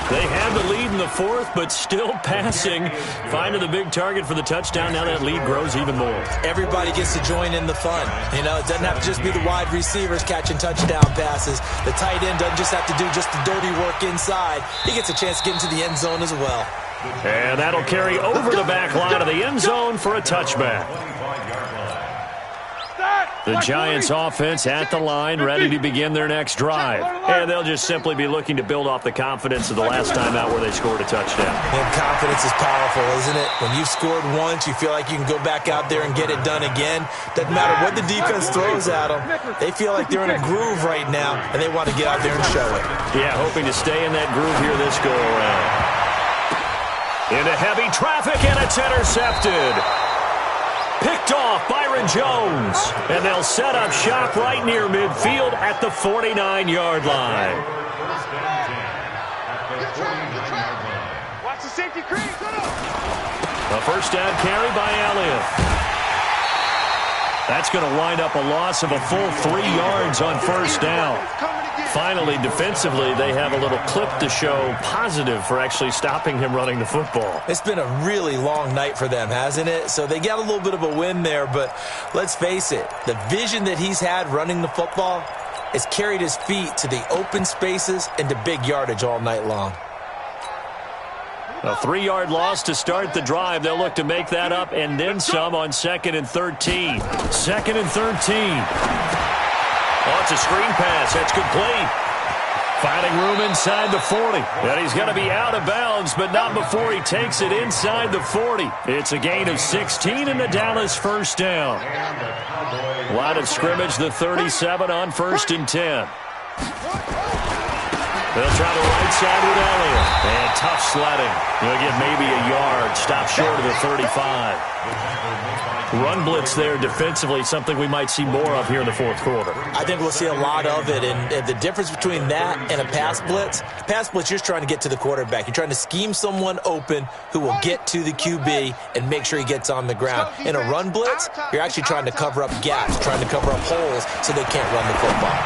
They had the lead in the 4th, but still passing. Finding the big target for the touchdown. Now that lead grows even more. Everybody gets to join in the fun. You know, it doesn't have to just be the wide receivers catching touchdown passes. The tight end doesn't just have to do just the dirty work inside. He gets a chance to get into the end zone as well. And that'll carry over the back line of the end zone for a touchback. The Giants offense at the line, ready to begin their next drive. And they'll just simply be looking to build off the confidence of the last time out where they scored a touchdown. And confidence is powerful, isn't it? When you've scored once, you feel like you can go back out there and get it done again. Doesn't matter what the defense throws at them. They feel like they're in a groove right now, and they want to get out there and show it. Yeah, hoping to stay in that groove here this go-around. Into heavy traffic, and it's intercepted. Picked off Byron Jones. And they'll set up shop right near midfield at the 49-yard line. Watch the safety crease. A first down carry by Elliott. That's going to wind up a loss of a full 3 yards on first down. Finally, defensively, they have a little clip to show positive for actually stopping him running the football. It's been a really long night for them, hasn't it? So they got a little bit of a win there, but let's face it, the vision that he's had running the football has carried his feet to the open spaces and to big yardage all night long. A 3-yard loss to start the drive. They'll look to make that up and then some on 2nd and 13. 2nd and 13. Oh, it's a screen pass. That's complete. Finding room inside the 40. And he's going to be out of bounds, but not before he takes it inside the 40. It's a gain of 16 and the Dallas first down. Line of scrimmage, the 37 on 1st and 10. They'll try the right side with Elliott. And tough sledding. They'll get maybe a yard. Stop short of the 35. Run blitz there defensively, something we might see more of here in the 4th quarter. I think we'll see a lot of it, and the difference between that and a pass blitz, you're just trying to get to the quarterback. You're trying to scheme someone open who will get to the QB and make sure he gets on the ground. In a run blitz, you're actually trying to cover up gaps, trying to cover up holes so they can't run the football.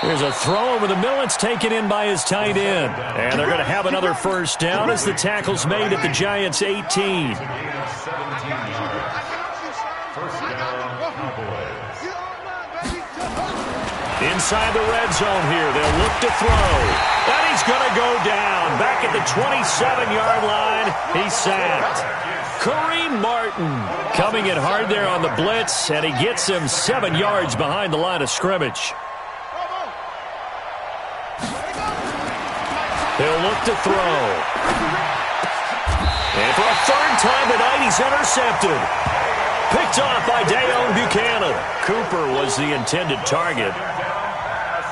There's a throw over the middle. It's taken in by his tight end. And they're going to have another first down as the tackle's made at the Giants' 18. First down, Cowboys. Inside the red zone here. They'll look to throw. And he's going to go down. Back at the 27-yard line. He's sacked. Kareem Martin coming in hard there on the blitz, and he gets him 7 yards behind the line of scrimmage. He'll look to throw. And for a third time tonight, he's intercepted. Picked off by Dayon Buchanan. Cooper was the intended target.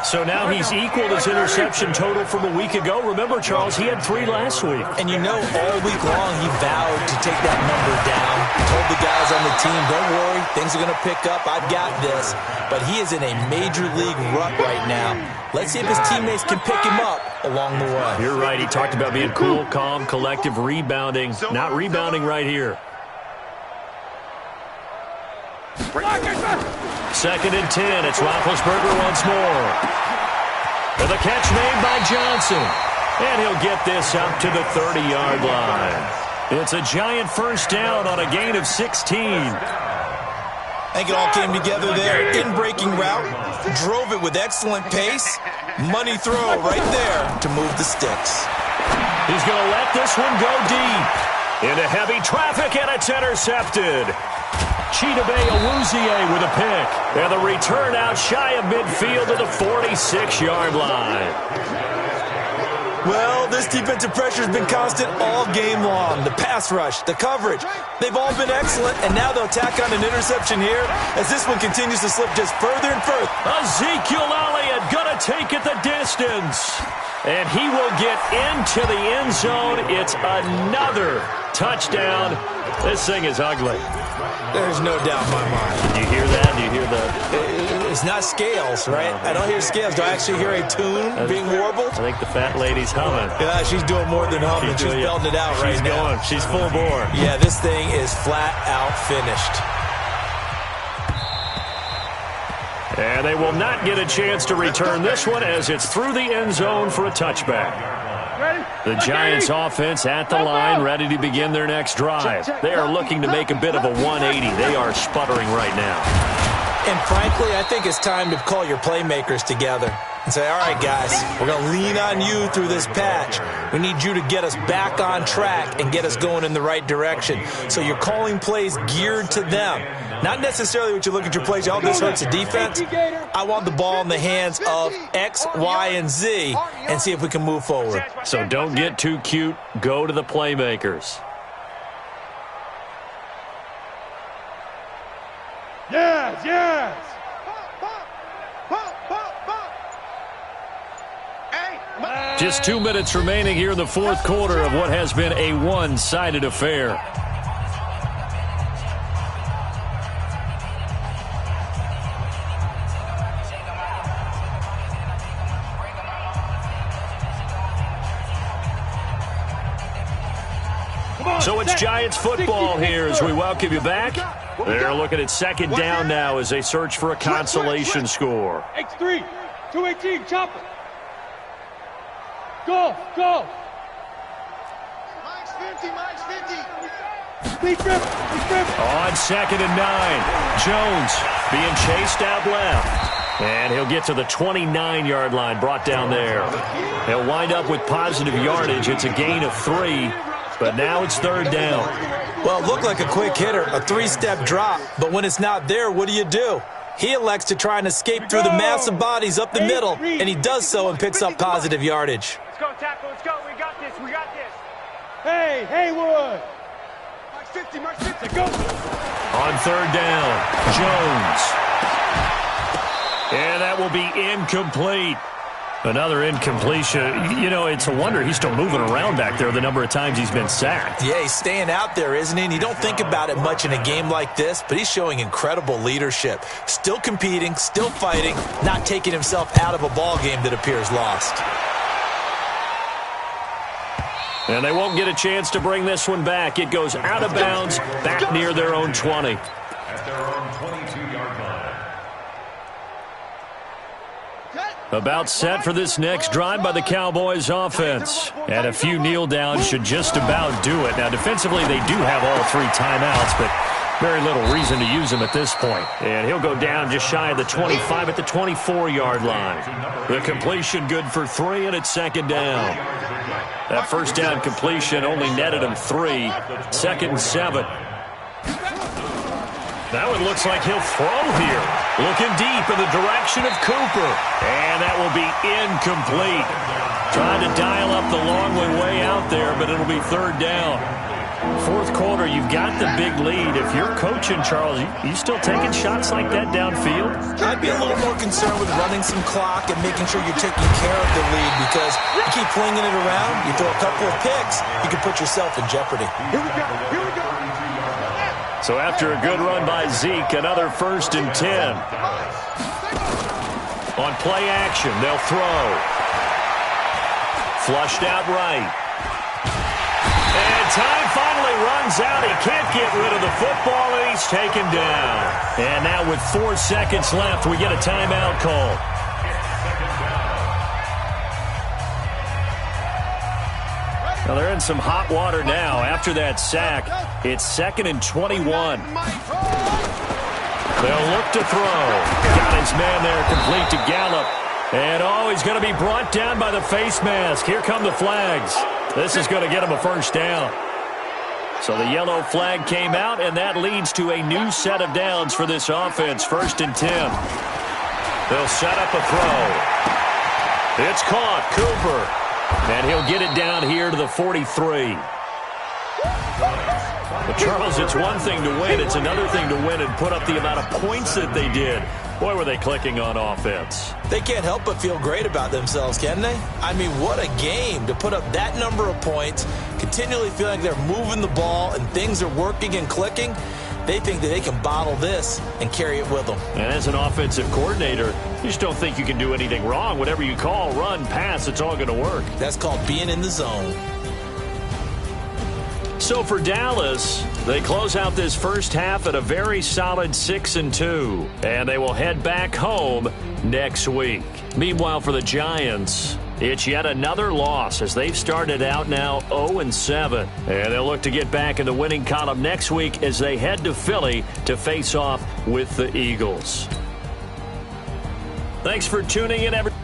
So now he's equaled his interception total from a week ago. Remember, Charles, he had 3 last week. And you know, all week long he vowed to take that number down. He told the guys on the team, don't worry, things are going to pick up. I've got this. But he is in a major league rut right now. Let's see if his teammates can pick him up along the way. You're right. He talked about being cool, calm, collective, rebounding. Not rebounding right here. Second and 10. It's Roethlisberger once more. And the catch made by Johnson. And he'll get this up to the 30-yard line. It's a Giant first down on a gain of 16. I think it all came together there. In-breaking route. Drove it with excellent pace. Money throw right there to move the sticks. He's going to let this one go deep. Into heavy traffic, and it's intercepted. Chidobe Awuzie with a pick. And the return out shy of midfield to the 46-yard line. Well, this defensive pressure has been constant all game long. The pass rush, the coverage, they've all been excellent, and now they'll tack on an interception here as this one continues to slip just further and further. Ezekiel Elliott gonna take it the distance. And he will get into the end zone. It's another touchdown. This thing is ugly. There's no doubt in my mind. Do you hear that? Do you hear that? It's not scales, right? I don't hear scales. Do I actually hear a tune being warbled? I think the fat lady's humming. Yeah, she's doing more than humming. She's belting it out right now. She's full bore. Yeah, this thing is flat out finished. And they will not get a chance to return this one as it's through the end zone for a touchback. The Giants offense at the line, ready to begin their next drive. They are looking to make a bit of a 180. They are sputtering right now. And frankly, I think it's time to call your playmakers together and say, all right, guys, we're going to lean on you through this patch. We need you to get us back on track and get us going in the right direction. So you're calling plays geared to them. Not necessarily what you look at your plays, oh, this hurts the defense. I want the ball in the hands of X, Y, and Z and see if we can move forward. So don't get too cute. Go to the playmakers. Yes, yes. Just 2 minutes remaining here in the fourth quarter of what has been a one-sided affair. So it's Giants football here as we welcome you back. They're looking at second down now as they search for a consolation score. X3, 218, chopper. Go, go. Mike's 50, Mike's 50. Speed grip, speed grip. On second and 9, Jones being chased out left. And he'll get to the 29-yard line, brought down there. He'll wind up with positive yardage. It's a gain of 3, but now it's third down. Well, it looked like a quick hitter, a 3-step drop, but when it's not there, what do? He elects to try and escape through the massive bodies up the middle, and he does so and picks up positive yardage. Let's go, tackle. Let's go. We got this. We got this. Hey, Haywood. Mike's 50, Mike's 50. Go. On third down, Jones. And that will be incomplete. Another incompletion. You know, it's a wonder he's still moving around back there the number of times he's been sacked. Yeah, he's staying out there, isn't he? And you don't think about it much in a game like this, but he's showing incredible leadership. Still competing, still fighting, not taking himself out of a ball game that appears lost. And they won't get a chance to bring this one back. It goes out of bounds, back near their own 20. At their own 22-yard line. Cut. About set for this next drive by the Cowboys offense. And a few kneel downs should just about do it. Now, defensively, they do have all 3 timeouts, but very little reason to use them at this point. And he'll go down just shy of the 25 at the 24-yard line. The completion good for 3, and it's second down. That first down completion only netted him 3. Second and 7. Now it looks like he'll throw here. Looking deep in the direction of Cooper. And that will be incomplete. Trying to dial up the long way out there, but it'll be third down. Fourth quarter, you've got the big lead. If you're coaching, Charles, you still taking shots like that downfield? I'd be a little more concerned with running some clock and making sure you're taking care of the lead, because you keep flinging it around, you throw a couple of picks, you can put yourself in jeopardy. Here we go. Here we go. So after a good run by Zeke, another first and 10. On play action, they'll throw. Flushed out right. And time finally runs out. He can't get rid of the football, and he's taken down. And now with 4 seconds left, we get a timeout call. Well, they're in some hot water now. After that sack, it's 2nd and 21. They'll look to throw. Got his man there, complete to Gallup. And, he's going to be brought down by the face mask. Here come the flags. This is going to get him a first down. So the yellow flag came out, and that leads to a new set of downs for this offense. 1st and 10. They'll set up a throw. It's caught. Cooper. And he'll get it down here to the 43. But Charles, it's one thing to win. It's another thing to win and put up the amount of points that they did. Boy, were they clicking on offense. They can't help but feel great about themselves, can they? I mean, what a game to put up that number of points, continually feeling like they're moving the ball and things are working and clicking. They think that they can bottle this and carry it with them. And as an offensive coordinator, you just don't think you can do anything wrong. Whatever you call, run, pass, it's all going to work. That's called being in the zone. So for Dallas, they close out this first half at a very solid 6-2. And they will head back home next week. Meanwhile, for the Giants, it's yet another loss as they've started out now 0-7. And they'll look to get back in the winning column next week as they head to Philly to face off with the Eagles. Thanks for tuning in, everyone.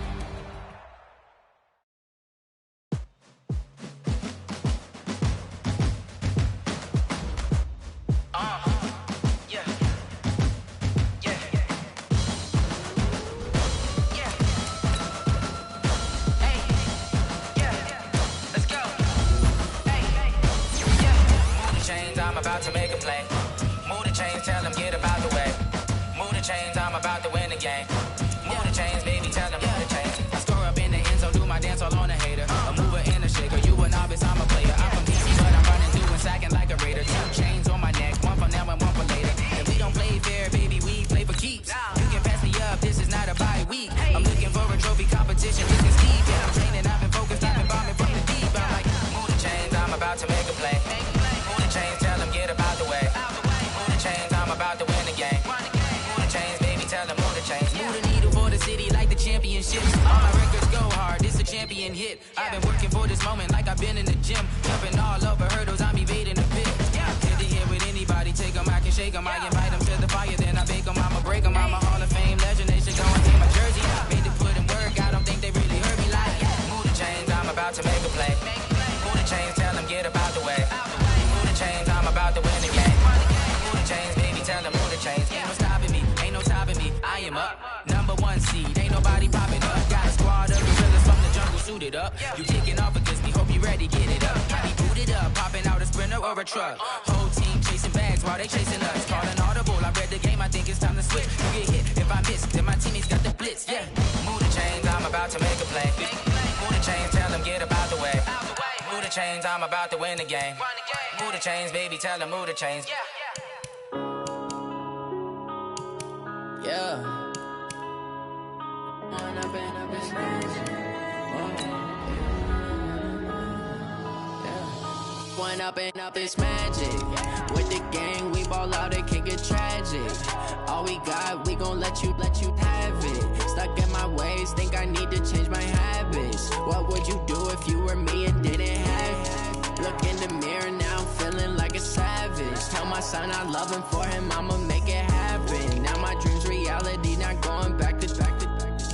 I've been working for this moment like I've been in the gym. Jumping all over hurdles, I'm evading the pit. Hit the hit with anybody, take them, I can shake them. I invite them to the fire, then I bake them. I'ma break them, I'm a Hall of Fame legend. They should go and take my jersey. Made to put in work, I don't think they really heard me like. Move the chains, I'm about to make a play. Move the chains, tell them get up out the way. Move the chains, I'm about to win the game. Move the chains, baby, tell them move the chains. Ain't no stopping me, ain't no stopping me. I am up, #1 seed, ain't nobody popping up. Got a squad of gorillas from the jungle suited up. You kicking off against me, hope you ready, get it up. Be booted up, popping out a Sprinter or a truck. Whole team chasing bags while they chasing us. Calling audible, I read the game, I think it's time to switch. You get hit, if I miss, then my teammates got the blitz, yeah. Move the chains, I'm about to make a play. Move the chains, tell them get up out the way. Move the chains, I'm about to win the game. Move the chains, baby, tell them move the chains. Yeah. One up and up, it's magic. With the gang, we ball out, it can get tragic. All we got, we gon' let you have it. Stuck in my ways, think I need to change my habits. What would you do if you were me and didn't have it? Look in the mirror now, I'm feeling like a savage. Tell my son I love him, for him I'ma make it happen. Now my dream's reality, not going back to.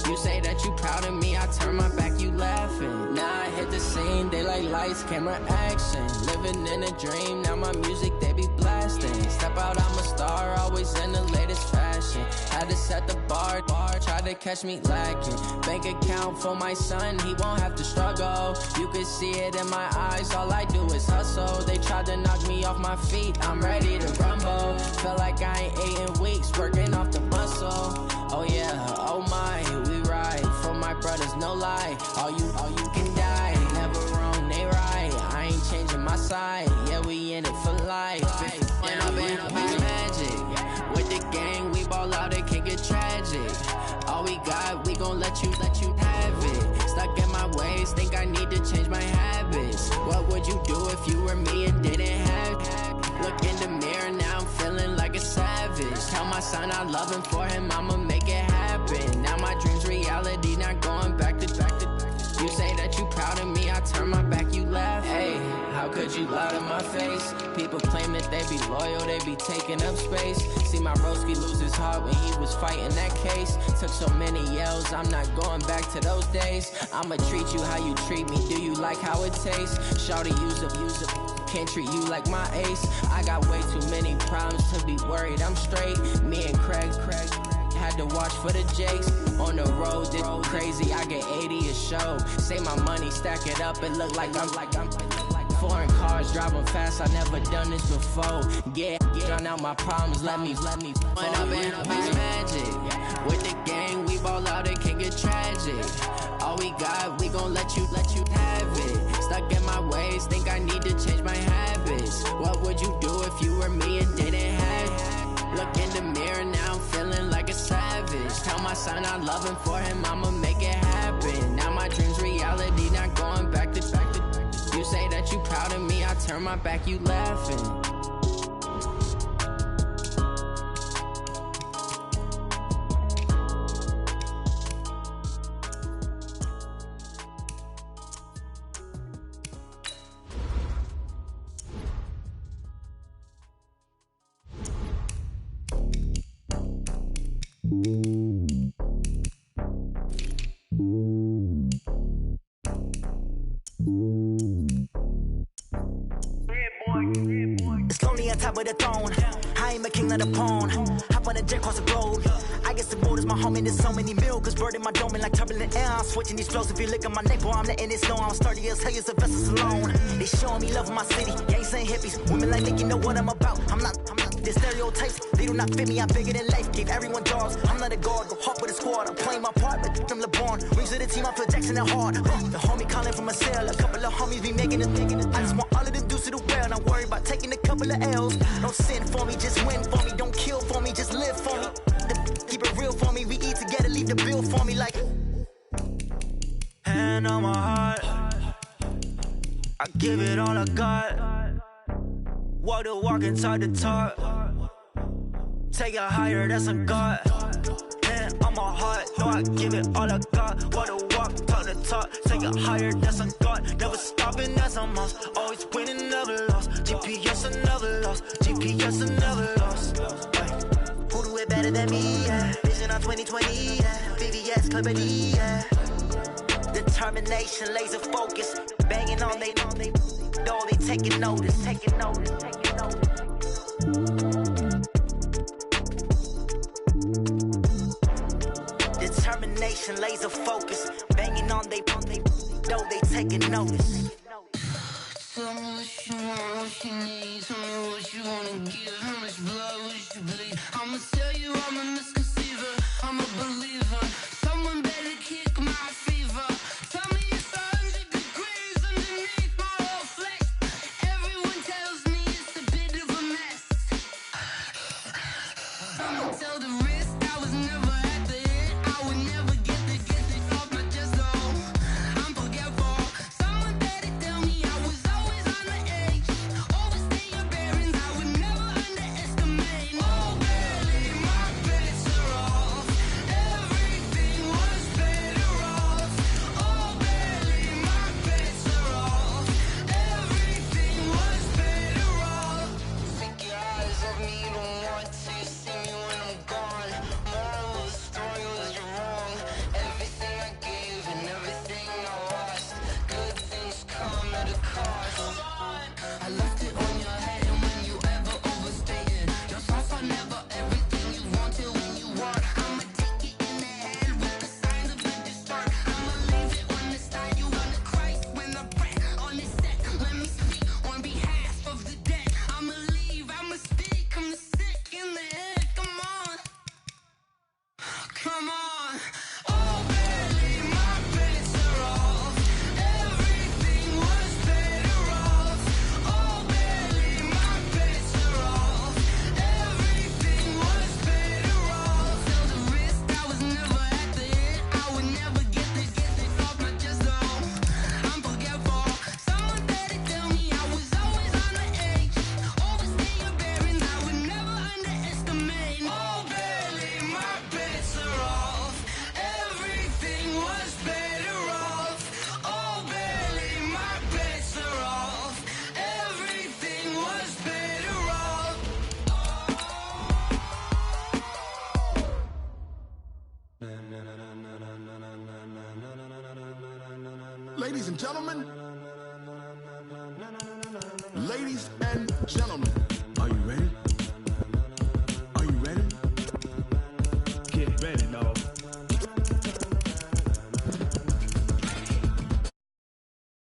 You say that you proud of me, I turn my back, you laughing. Now I hit the scene, they like lights, camera, action. Living in a dream, now my music, they be blasting. Step out, I'm a star, always in the latest fashion. Had to set the bar, try to catch me lacking. Bank account for my son, he won't have to struggle. You can see it in my eyes, all I do is hustle. They tried to knock me off my feet, I'm ready to rumble. Feel like I ain't ate in weeks, working off the muscle. Oh yeah, oh my, we ride for my brothers, no lie. All you can die, never wrong, they right. I ain't changing my side, yeah, we in it for life. And I've been magic. With the gang, we ball out, it can get tragic. All we got, we gon' let you have it. Stuck in my ways, think I need to change my habits. What would you do if you were me and didn't have it? Look in the mirror, now I'm feeling like a savage. Tell my son I love him, for him I'ma make it happen. Now my dream's reality, not going back to. You say that you proud of me, I turn my back, you laugh. Hey, how could you lie to my face? People claim that they be loyal, they be taking up space. See my broski lose his heart when he was fighting that case. Took so many yells, I'm not going back to those days. I'ma treat you how you treat me, do you like how it tastes? Shawty, use it. Can't treat you like my ace. I got way too many problems to be worried, I'm straight. Me and Craig had to watch for the Jakes. On the road, this crazy, I get 80 a show. Say my money, stack it up, it look like I'm foreign cars, driving fast, I never done this before. Yeah, drown out my problems, let me One up and up is magic. With the gang, we ball out, it can get tragic. All we got, we gon' let you have it. Stuck in my ways, think I need to change my habits. What would you do if you were me and didn't have it? Look in the mirror, now I'm feeling like a savage. Tell my son I love him, for him I'ma make it happen. Now my dream's reality, not going back to. You say that you proud of me, I turn my back, you laughing. It's lonely on top of the throne. I ain't a king, not a pawn. Hop on a jet across the globe. I guess the world is my home and there's so many milkers burning my dome and like turbulent air. I'm switching these flows. If you look at my neck, boy, I'm letting it snow. I'm sturdy as hell as a vessel alone. They showing me love in my city. Gangs ain't hippies. Women like think you know what I'm about. I'm not. The stereotypes, they do not fit me. I'm bigger than life. Gave everyone dogs. I'm not a guard. Go hop with a squad. I'm playing my part, but them LeBron. Rings to the team. I feel Jackson and hard. The homie calling from a cell. A couple of homies be making it. I just want all of them dudes to do well. Not worry about taking a couple of L's. Don't sin for me, just win for me. Don't kill for me, just live for me. Keep it real for me. We eat together, leave the bill for me like. Hand on my heart, I give it all I got. Walk the walk and talk the talk. Take it higher, that's a God. Hand on my heart, no, I give it all I got. Walk the walk, talk the talk. Take it higher, that's a God. Never stopping, that's a must. Always winning, never lost. GPS, I never lost. GPS, I never lost. Who do it better than me? Yeah. Vision on 2020, yeah. VVS, Clippity, yeah. Determination, laser focus. Banging on they though they taking notice. Determination, laser focus. Banging on they though they taking notice. Tell me what you want, what you need. Tell me what you wanna give. How much blood would you bleed? I'ma tell you I'm a misconceiver. I'm a believer. Someone better kick my fever. Tell me it's 100 degrees underneath my whole flesh. Everyone tells me it's a bit of a mess. I'ma tell the risk I was never at the hit. I would never get it off my chest though. I'm forgetful. Someone better tell me I was always on the edge. gentlemen, ladies and gentlemen,